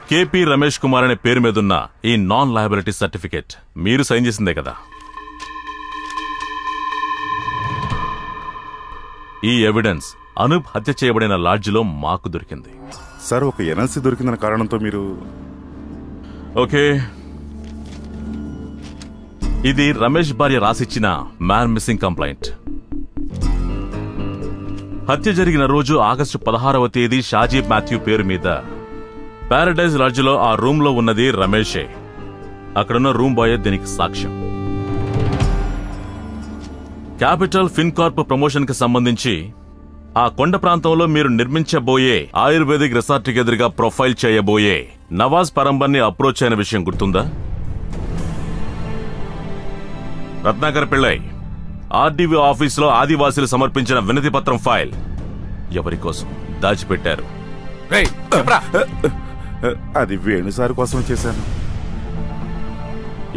KP Ramesh Kumar అనే పేరు మీదున్న ఈ నాన్ లయబిలిటీ సర్టిఫికేట్ మీరు సైన్ చేసిందే కదా? ఈ ఎవిడెన్స్ అనూప్ హత్య చేయబడిన లాడ్జిలో మాకు దొరికింది. సార్, ఒక ఎన్ఎల్సీ దొరికిందన్న కారణంతో మీరు... ఓకే, ఇది రమేష్ భార్య రాసిచ్చిన మ్యాన్ మిస్సింగ్ కంప్లైంట్. హత్య జరిగిన రోజు ఆగస్టు 16వ తేదీ షాజీ మాథ్యూ పేరు మీద పారడైజ్ లాడ్జిలో ఆ రూమ్ లో ఉన్నది రమేషే. అక్కడున్న రూమ్ బాయ్ దీనికి సాక్ష్యం. క్యాపిటల్ ఫిన్కార్ప్ ప్రమోషన్ కి సంబంధించి ఆ కొండ ప్రాంతంలో మీరు నిర్మించబోయే ఆయుర్వేదిక్ రిసార్ట్ కి ఎదురుగా ప్రొఫైల్ చేయబోయే నవాజ్ పరంబర్ని అప్రోచ్ అయిన విషయం గుర్తుందా? రత్నాకర్ పిళ్ళై ఆర్డీవీ ఆఫీసులో ఆదివాసీలు సమర్పించిన వినతి పత్రం ఫైల్ ఎవరి కోసం దాచిపెట్టారు? అది వేణుసారి కోసం చేశాను.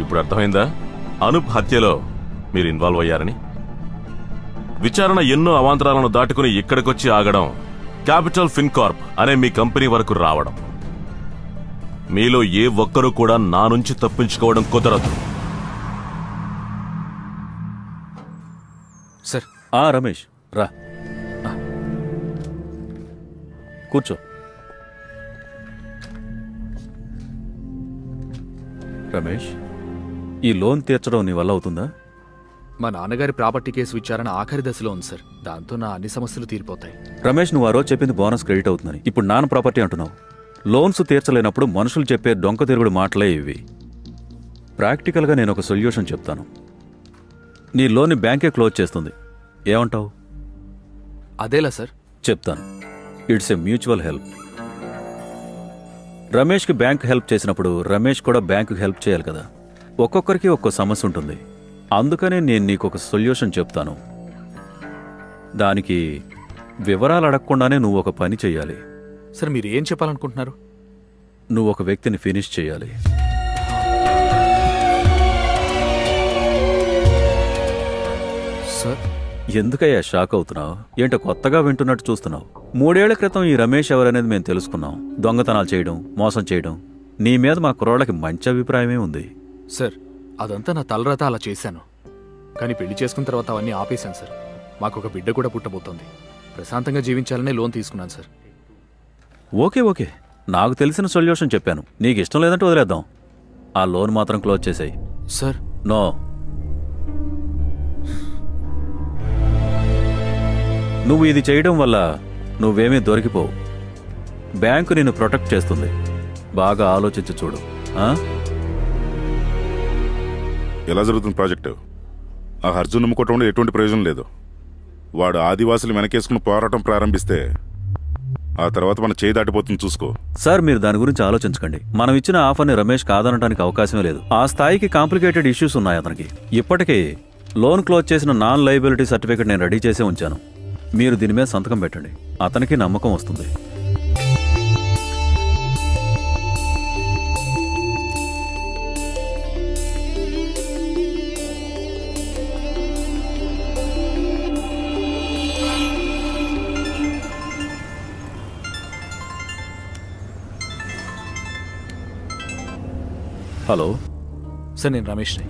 ఇప్పుడు అర్థమైందా అనూప్ హత్యలో మీరు ఇన్వాల్వ్ అయ్యారని? విచారణ ఎన్నో అవాంతరాలను దాటుకుని ఇక్కడికొచ్చి ఆగడం, క్యాపిటల్ ఫిన్కార్ప్ అనే మీ కంపెనీ వరకు రావడం, మీలో ఏ ఒక్కరూ కూడా నా నుంచి తప్పించుకోవడం కుదరదు. సార్. రమేష్ రా, కూర్చో. రమేష్, ఈ లోన్ తీర్చడం నీ వల్ల అవుతుందా? మా నాన్నగారి ప్రాపర్టీ కేసు విచారణ ఆఖరి దశలో ఉంది సార్. దాంతో నా అన్ని సమస్యలు తీరిపోతాయి. రమేష్, నువ్వు ఆ రోజు చెప్పింది బోనస్ క్రెడిట్ అవుతుందని. ఇప్పుడు నాన్న ప్రాపర్టీ అంటున్నావు. లోన్స్ తీర్చలేనప్పుడు మనుషులు చెప్పే డొంక తిరుగుడు మాటలే ఇవి. ప్రాక్టికల్గా నేను ఒక సొల్యూషన్ చెప్తాను. నీ లోన్ని బ్యాంకే క్లోజ్ చేస్తుంది. ఏమంటావు? అదేలా సార్? చెప్తాను. It's a mutual help. రమేష్కి బ్యాంక్ హెల్ప్ చేసినప్పుడు రమేష్ కూడా బ్యాంకుకి హెల్ప్ చేయాలి కదా. ఒక్కొక్కరికి ఒక్కో సమస్య ఉంటుంది. అందుకనే నేను నీకు ఒక సొల్యూషన్ చెప్తాను. దానికి వివరాలు అడగకుండానే నువ్వు ఒక పని చెయ్యాలి. సార్, మీరు ఏం చెప్పాలనుకుంటున్నారు? నువ్వు ఒక వ్యక్తిని ఫినిష్ చేయాలి. సార్, ఎందుకయ్యా షాక్ అవుతున్నావు? ఏంటో కొత్తగా వింటున్నట్టు చూస్తున్నావు. 3 ఏళ్ల క్రితం ఈ రమేష్ ఎవరనేది మేము తెలుసుకున్నాం. దొంగతనాలు చేయడం, మోసం చేయడం. నీ మీద మా కుర్రాళ్ళకి మంచి అభిప్రాయమే ఉంది. సార్, అదంతా నా తలరాత అలా చేశాను. కానీ పెళ్లి చేసుకున్న తర్వాత అవన్నీ ఆపేశాను సార్. మాకు ఒక బిడ్డ కూడా పుట్టబోతోంది. ప్రశాంతంగా జీవించాలనే లోన్ తీసుకున్నాను సార్. ఓకే, నాకు తెలిసిన సొల్యూషన్ చెప్పాను. నీకు ఇష్టం లేదంటే వదిలేద్దాం. ఆ లోన్ మాత్రం క్లోజ్ చేసేయి. సార్. నో. నువ్వు ఇది చేయడం వల్ల నువ్వేమీ దొరికిపోవు. బ్యాంకు నిన్ను ప్రొటెక్ట్ చేస్తుంది. బాగా ఆలోచించి చూడు. ఎలా జరుగుతుంది ప్రాజెక్టు? ఆ అర్జున్ నమ్ముకోవటంలో ఎటువంటి ప్రయోజనం లేదు. వాడు ఆదివాసులు వెనకేసుకుని పోరాటం ప్రారంభిస్తే ఆ తర్వాత మన చేయి దాటిపోతుంది, చూసుకో. సార్, మీరు దాని గురించి ఆలోచించకండి. మనం ఇచ్చిన ఆఫర్ని రమేష్ కాదనడానికి అవకాశమే లేదు. ఆ స్థాయికి కాంప్లికేటెడ్ ఇష్యూస్ ఉన్నాయి అతనికి. ఇప్పటికే లోన్ క్లోజ్ చేసిన నాన్ లయబిలిటీ సర్టిఫికేట్ నేను రెడీ చేసే ఉంచాను. మీరు దీని మీద సంతకం పెట్టండి. అతనికి నమ్మకం వస్తుంది. హలో సార్, నేను రమేష్ని.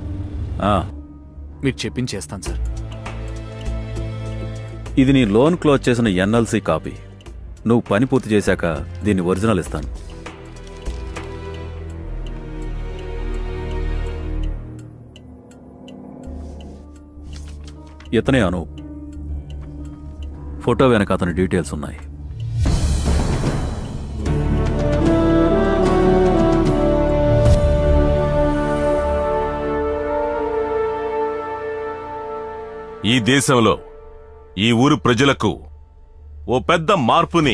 మీరు చెప్పింది చేస్తాను సార్. ఇది నీ లోన్ క్లోజ్ చేసిన ఎన్ఎల్సీ కాపీ. నువ్వు పని పూర్తి చేశాక దీన్ని ఒరిజినల్ ఇస్తాను. ఇతనే అనూప్. ఫోటో వెనక అతని డీటెయిల్స్ ఉన్నాయి. ఈ దేశంలో ఈ ఊరు ప్రజలకు ఓ పెద్ద మార్పుని,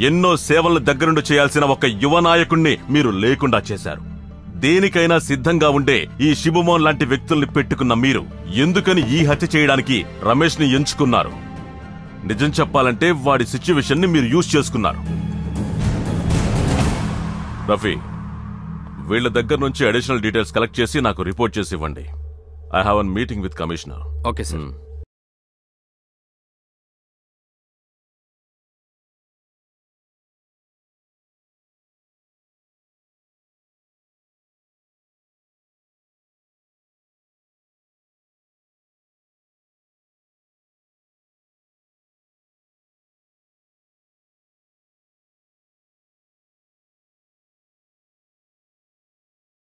ఎన్నో సేవలను దగ్గరుండి చేయాల్సిన ఒక యువ నాయకుణ్ణి మీరు లేకుండా చేశారు. దేనికైనా సిద్ధంగా ఉండే ఈ శిబుమోన్ లాంటి వ్యక్తుల్ని పెట్టుకున్న మీరు ఎందుకని ఈ హత్య చేయడానికి రమేష్ ని ఎంచుకున్నారు? నిజం చెప్పాలంటే వాడి సిచ్యువేషన్ ని మీరు యూజ్ చేసుకున్నారు. రఫీ, వీళ్ల దగ్గర నుంచి అడిషనల్ డీటెయిల్స్ కలెక్ట్ చేసి నాకు రిపోర్ట్ చేసి ఇవ్వండి. I have a meeting with Commissioner. Okay, sir.